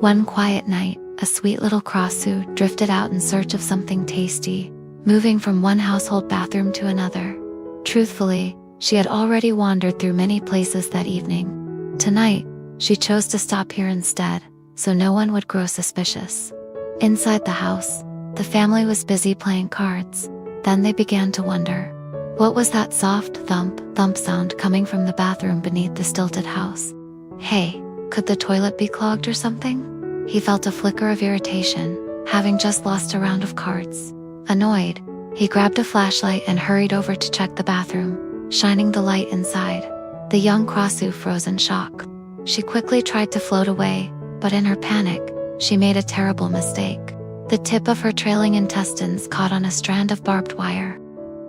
One quiet night, a sweet little Krasue drifted out in search of something tasty, moving from one household bathroom to another. Truthfully, she had already wandered through many places that evening. Tonight, she chose to stop here instead, so no one would grow suspicious. Inside the house, the family was busy playing cards. Then they began to wonder. What was that soft thump, thump sound coming from the bathroom beneath the stilted house? Hey, could the toilet be clogged or something? He felt a flicker of irritation, having just lost a round of cards. Annoyed, he grabbed a flashlight and hurried over to check the bathroom, shining the light inside. The young Krasue froze in shock. She quickly tried to float away, but in her panic, she made a terrible mistake. The tip of her trailing intestines caught on a strand of barbed wire.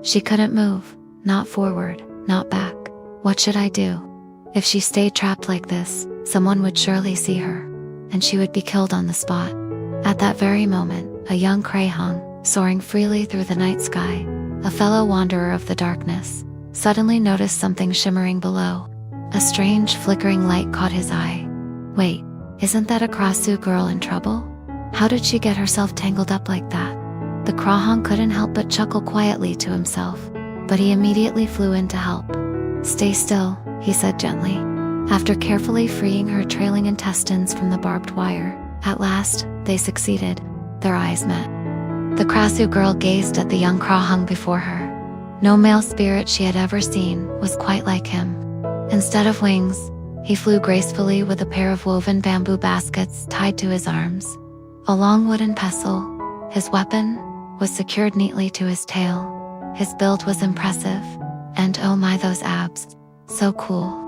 She couldn't move, not forward, not back. What should I do? If she stayed trapped like this, someone would surely see her, and she would be killed on the spot. At that very moment, a young Krahang, soaring freely through the night sky, a fellow wanderer of the darkness, suddenly noticed something shimmering below. A strange, flickering light caught his eye. Wait, isn't that a Krasue girl in trouble? How did she get herself tangled up like that? The Krahang couldn't help but chuckle quietly to himself, but he immediately flew in to help. Stay still, he said gently. After carefully freeing her trailing intestines from the barbed wire, at last, they succeeded. Their eyes met. The Krasue girl gazed at the young Krahang before her. No male spirit she had ever seen was quite like him. Instead of wings, he flew gracefully with a pair of woven bamboo baskets tied to his arms. A long wooden pestle, his weapon, was secured neatly to his tail. His build was impressive, and oh my, those abs, so cool.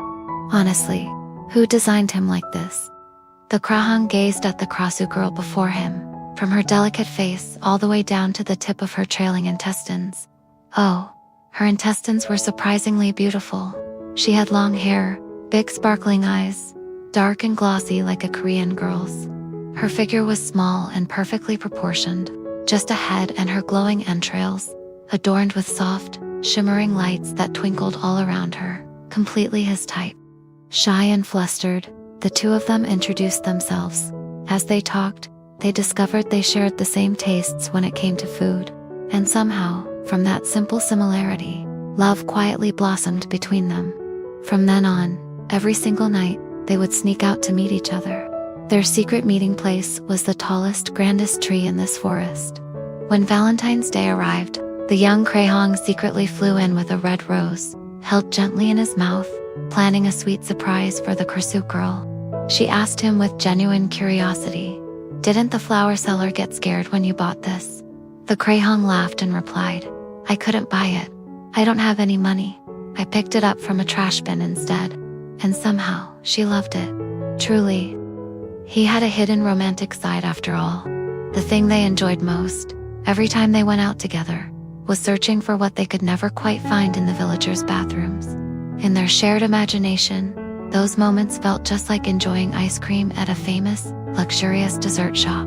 Honestly, who designed him like this? The Krahang gazed at the Krasue girl before him, from her delicate face all the way down to the tip of her trailing intestines. Oh, her intestines were surprisingly beautiful. She had long hair, big sparkling eyes, dark and glossy like a Korean girl's. Her figure was small and perfectly proportioned, just a head and her glowing entrails, adorned with soft, shimmering lights that twinkled all around her, completely his type. Shy and flustered, the two of them introduced themselves. As they talked, they discovered they shared the same tastes when it came to food, and somehow, from that simple similarity, love quietly blossomed between them. From then on, every single night, they would sneak out to meet each other. Their secret meeting place was the tallest, grandest tree in this forest. When Valentine's Day arrived, the young Krahang secretly flew in with a red rose, held gently in his mouth, planning a sweet surprise for the Krasue girl. She asked him with genuine curiosity, "Didn't the flower seller get scared when you bought this?" The Krahang laughed and replied, "I couldn't buy it. I don't have any money. I picked it up from a trash bin instead." And somehow, she loved it. Truly, he had a hidden romantic side after all. The thing they enjoyed most, every time they went out together, was searching for what they could never quite find in the villagers' bathrooms. In their shared imagination, those moments felt just like enjoying ice cream at a famous, luxurious dessert shop.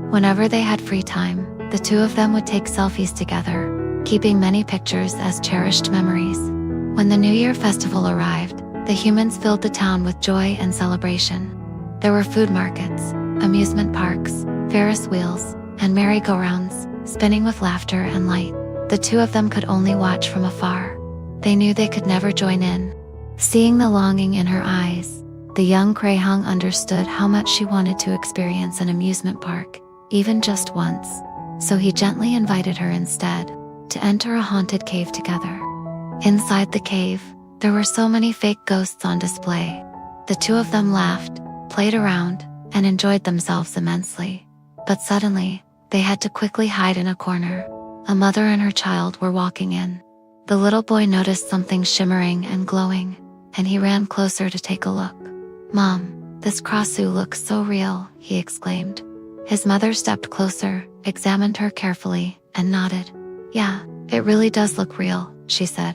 Whenever they had free time, the two of them would take selfies together, keeping many pictures as cherished memories. When the New Year festival arrived, the humans filled the town with joy and celebration. There were food markets, amusement parks, Ferris wheels, and merry-go-rounds, spinning with laughter and light. The two of them could only watch from afar. They knew they could never join in. Seeing the longing in her eyes, the young Krahang understood how much she wanted to experience an amusement park, even just once. So he gently invited her instead, to enter a haunted cave together. Inside the cave, there were so many fake ghosts on display. The two of them laughed, played around, and enjoyed themselves immensely. But suddenly, they had to quickly hide in a corner. A mother and her child were walking in. The little boy noticed something shimmering and glowing, and he ran closer to take a look. "Mom, this Krasue looks so real," he exclaimed. His mother stepped closer, examined her carefully, and nodded. "Yeah, it really does look real," she said.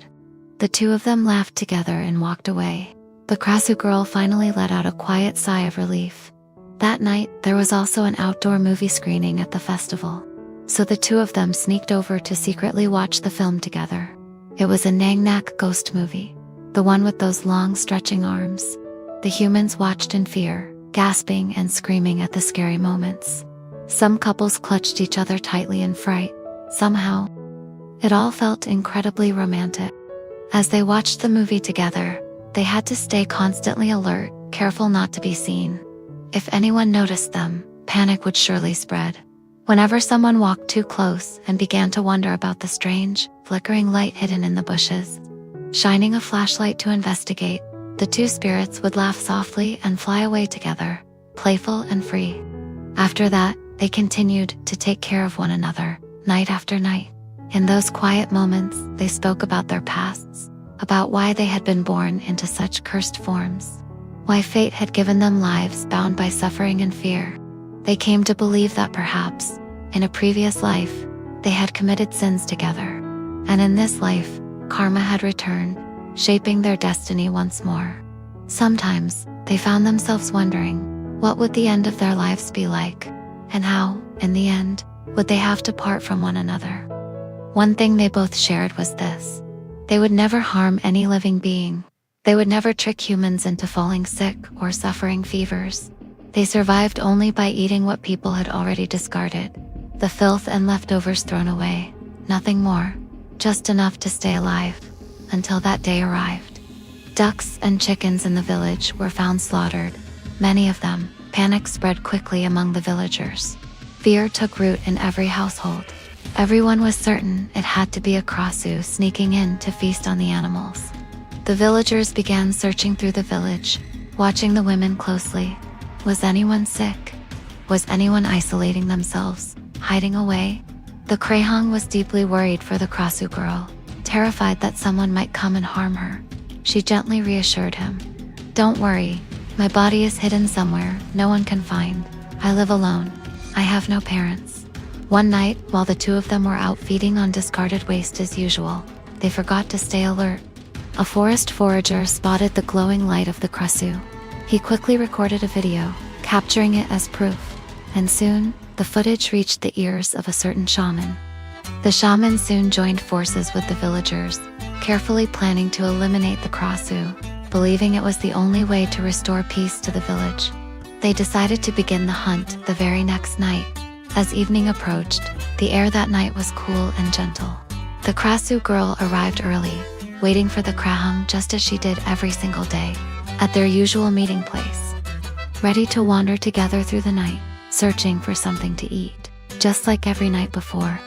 The two of them laughed together and walked away. The Krasue girl finally let out a quiet sigh of relief. That night, there was also an outdoor movie screening at the festival. So the two of them sneaked over to secretly watch the film together. It was a Nang-nak ghost movie, the one with those long stretching arms. The humans watched in fear, gasping and screaming at the scary moments. Some couples clutched each other tightly in fright. Somehow, it all felt incredibly romantic. As they watched the movie together, they had to stay constantly alert, careful not to be seen. If anyone noticed them, panic would surely spread. Whenever someone walked too close and began to wonder about the strange, flickering light hidden in the bushes, shining a flashlight to investigate, the two spirits would laugh softly and fly away together, playful and free. After that, they continued to take care of one another, night after night. In those quiet moments, they spoke about their pasts, about why they had been born into such cursed forms, why fate had given them lives bound by suffering and fear. They came to believe that perhaps, in a previous life, they had committed sins together, and in this life, karma had returned, shaping their destiny once more. Sometimes, they found themselves wondering, what would the end of their lives be like, and how, in the end, would they have to part from one another? One thing they both shared was this: they would never harm any living being. They would never trick humans into falling sick or suffering fevers. They survived only by eating what people had already discarded, the filth and leftovers thrown away, nothing more, just enough to stay alive, until that day arrived. Ducks and chickens in the village were found slaughtered, many of them. Panic spread quickly among the villagers. Fear took root in every household. Everyone was certain it had to be a Krasue sneaking in to feast on the animals. The villagers began searching through the village, watching the women closely. Was anyone sick? Was anyone isolating themselves, hiding away? The Krahang was deeply worried for the Krasue girl, terrified that someone might come and harm her. She gently reassured him. "Don't worry, my body is hidden somewhere no one can find. I live alone. I have no parents." One night, while the two of them were out feeding on discarded waste as usual, they forgot to stay alert. A forest forager spotted the glowing light of the Krasue. He quickly recorded a video, capturing it as proof, and soon, the footage reached the ears of a certain shaman. The shaman soon joined forces with the villagers, carefully planning to eliminate the Krasue, believing it was the only way to restore peace to the village. They decided to begin the hunt the very next night. As evening approached, the air that night was cool and gentle. The Krasue girl arrived early, waiting for the Krahang just as she did every single day, at their usual meeting place. Ready to wander together through the night, searching for something to eat, just like every night before.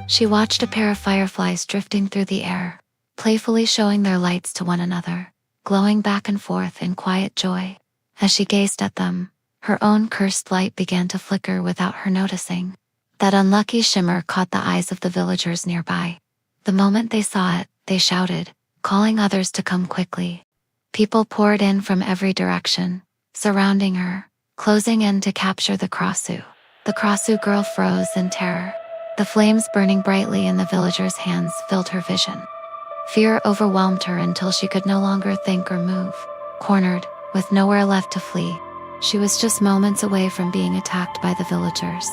She watched a pair of fireflies drifting through the air, playfully showing their lights to one another, glowing back and forth in quiet joy. As she gazed at them, her own cursed light began to flicker without her noticing. That unlucky shimmer caught the eyes of the villagers nearby. The moment they saw it, they shouted, calling others to come quickly. People poured in from every direction, surrounding her, closing in to capture the Krasue. The Krasue girl froze in terror. The flames burning brightly in the villagers' hands filled her vision. Fear overwhelmed her until she could no longer think or move. Cornered, with nowhere left to flee, she was just moments away from being attacked by the villagers.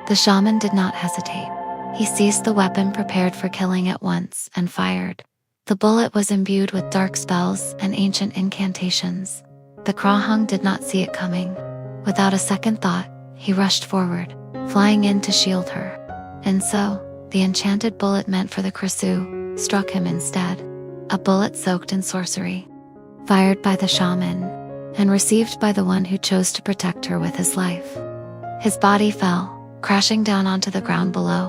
The shaman did not hesitate. He seized the weapon prepared for killing at once and fired. The bullet was imbued with dark spells and ancient incantations. The Krahang did not see it coming. Without a second thought, he rushed forward, flying in to shield her. And so, the enchanted bullet meant for the Krasue struck him instead. A bullet soaked in sorcery, fired by the shaman, and received by the one who chose to protect her with his life. His body fell, crashing down onto the ground below.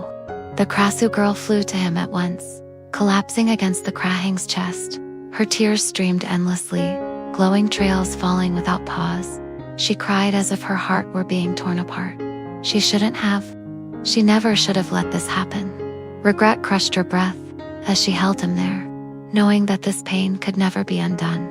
The Krasue girl flew to him at once, collapsing against the Krahang's chest. Her tears streamed endlessly, glowing trails falling without pause. She cried as if her heart were being torn apart. She never should have let this happen. Regret crushed her breath as she held him there, knowing that this pain could never be undone.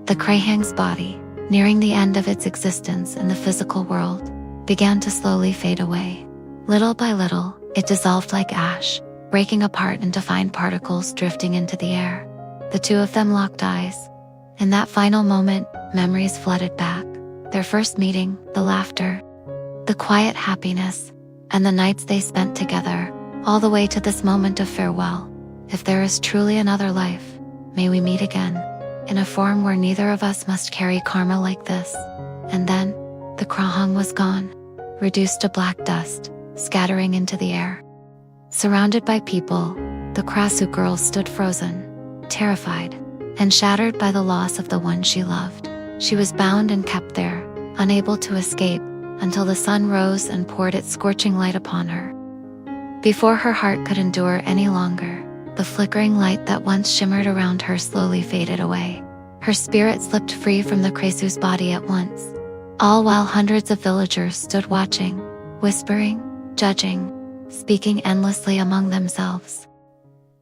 The Krahang's body, nearing the end of its existence in the physical world, began to slowly fade away. Little by little, it dissolved like ash, breaking apart into fine particles drifting into the air. The two of them locked eyes. In that final moment, memories flooded back. Their first meeting, the laughter, the quiet happiness, and the nights they spent together, all the way to this moment of farewell. If there is truly another life, may we meet again, in a form where neither of us must carry karma like this. And then, the Krahang was gone, reduced to black dust, scattering into the air. Surrounded by people, the Krasue girl stood frozen, terrified, and shattered by the loss of the one she loved. She was bound and kept there, unable to escape, until the sun rose and poured its scorching light upon her. Before her heart could endure any longer, the flickering light that once shimmered around her slowly faded away. Her spirit slipped free from the Krasue's body at once, all while hundreds of villagers stood watching, whispering, judging, speaking endlessly among themselves.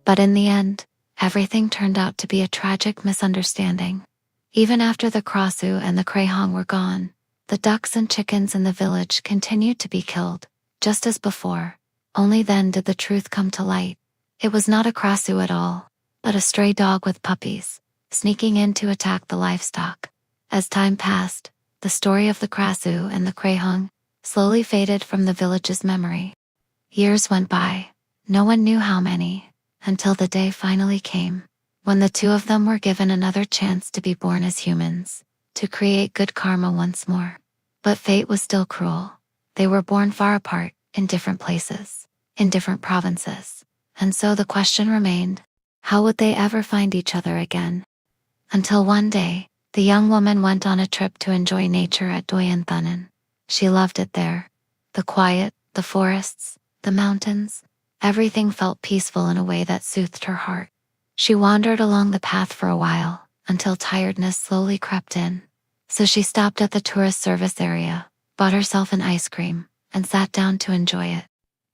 But in the end, everything turned out to be a tragic misunderstanding. Even after the Krasue and the Krahang were gone, the ducks and chickens in the village continued to be killed, just as before. Only then did the truth come to light. It was not a Krasue at all, but a stray dog with puppies, sneaking in to attack the livestock. As time passed, the story of the Krasue and the Krahang slowly faded from the village's memory. Years went by, no one knew how many, until the day finally came, when the two of them were given another chance to be born as humans, to create good karma once more. But fate was still cruel. They were born far apart, in different places, in different provinces, and so the question remained, how would they ever find each other again? Until one day, the young woman went on a trip to enjoy nature at Doyanthanan. She loved it there. The quiet, the forests, the mountains, everything felt peaceful in a way that soothed her heart. She wandered along the path for a while, until tiredness slowly crept in. So she stopped at the tourist service area, bought herself an ice cream, and sat down to enjoy it.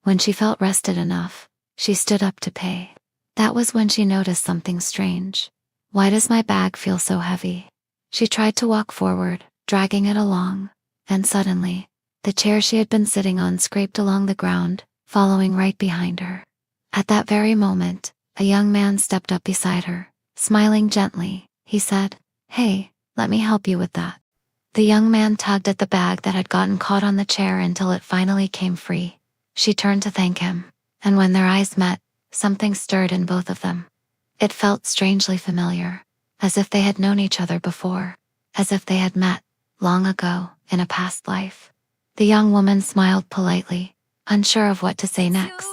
When she felt rested enough, she stood up to pay. That was when she noticed something strange. Why does my bag feel so heavy? She tried to walk forward, dragging it along, and suddenly, the chair she had been sitting on scraped along the ground, following right behind her. At that very moment, a young man stepped up beside her. Smiling gently, he said, "Hey, let me help you with that." The young man tugged at the bag that had gotten caught on the chair until it finally came free. She turned to thank him, and when their eyes met, something stirred in both of them. It felt strangely familiar, as if they had known each other before, as if they had met, long ago, in a past life. The young woman smiled politely, unsure of what to say next.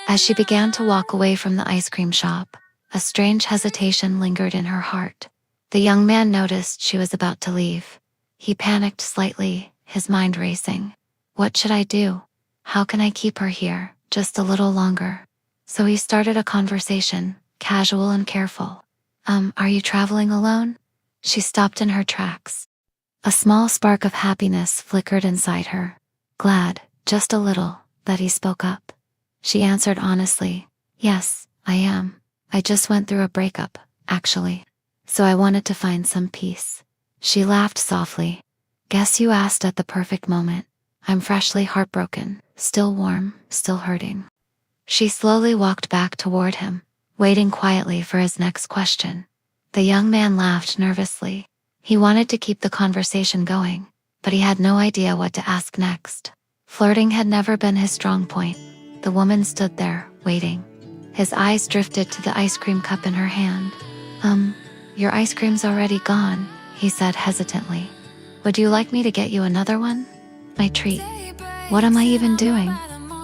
As she began to walk away from the ice cream shop, a strange hesitation lingered in her heart. The young man noticed she was about to leave. He panicked slightly, his mind racing. What should I do? How can I keep her here, just a little longer? So he started a conversation, casual and careful. Are you traveling alone?" She stopped in her tracks. A small spark of happiness flickered inside her. Glad, just a little, that he spoke up. She answered honestly, "Yes, I am. I just went through a breakup, actually. So I wanted to find some peace." She laughed softly. "Guess you asked at the perfect moment. I'm freshly heartbroken, still warm, still hurting." She slowly walked back toward him, waiting quietly for his next question. The young man laughed nervously. He wanted to keep the conversation going, but he had no idea what to ask next. Flirting had never been his strong point. The woman stood there, waiting. His eyes drifted to the ice cream cup in her hand. Your ice cream's already gone," he said hesitantly. "Would you like me to get you another one? My treat." "What am I even doing?"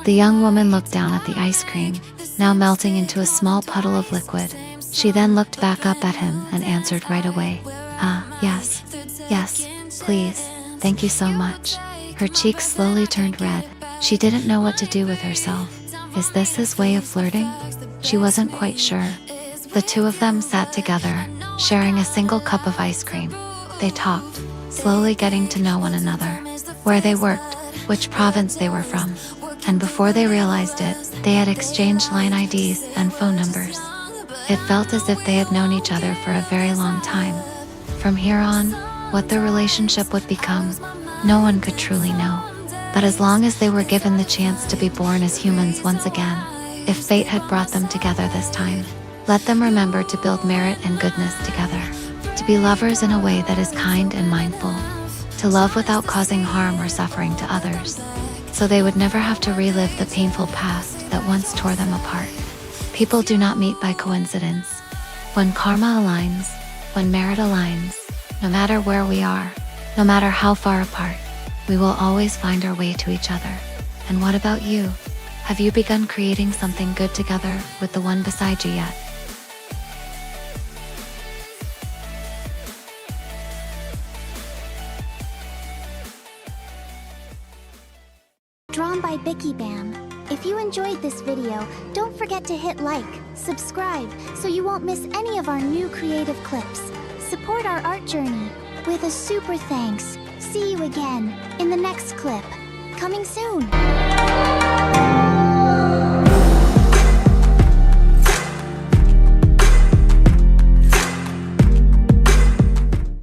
The young woman looked down at the ice cream, now melting into a small puddle of liquid. She then looked back up at him and answered right away. Yes. Yes, please. Thank you so much." Her cheeks slowly turned red. She didn't know what to do with herself. Is this his way of flirting? She wasn't quite sure. The two of them sat together, sharing a single cup of ice cream. They talked, slowly getting to know one another, where they worked, which province they were from, and before they realized it, they had exchanged line IDs and phone numbers. It felt as if they had known each other for a very long time. From here on, what their relationship would become, no one could truly know. But as long as they were given the chance to be born as humans once again, if fate had brought them together this time, let them remember to build merit and goodness together, to be lovers in a way that is kind and mindful, to love without causing harm or suffering to others, so they would never have to relive the painful past that once tore them apart. People do not meet by coincidence. When karma aligns, when merit aligns, no matter where we are, no matter how far apart, we will always find our way to each other. And what about you? Have you begun creating something good together with the one beside you yet? Drawn by BikiBaam. If you enjoyed this video, don't forget to hit like, subscribe, so you won't miss any of our new creative clips. Support our art journey with a super thanks. See you again in the next clip. Coming soon.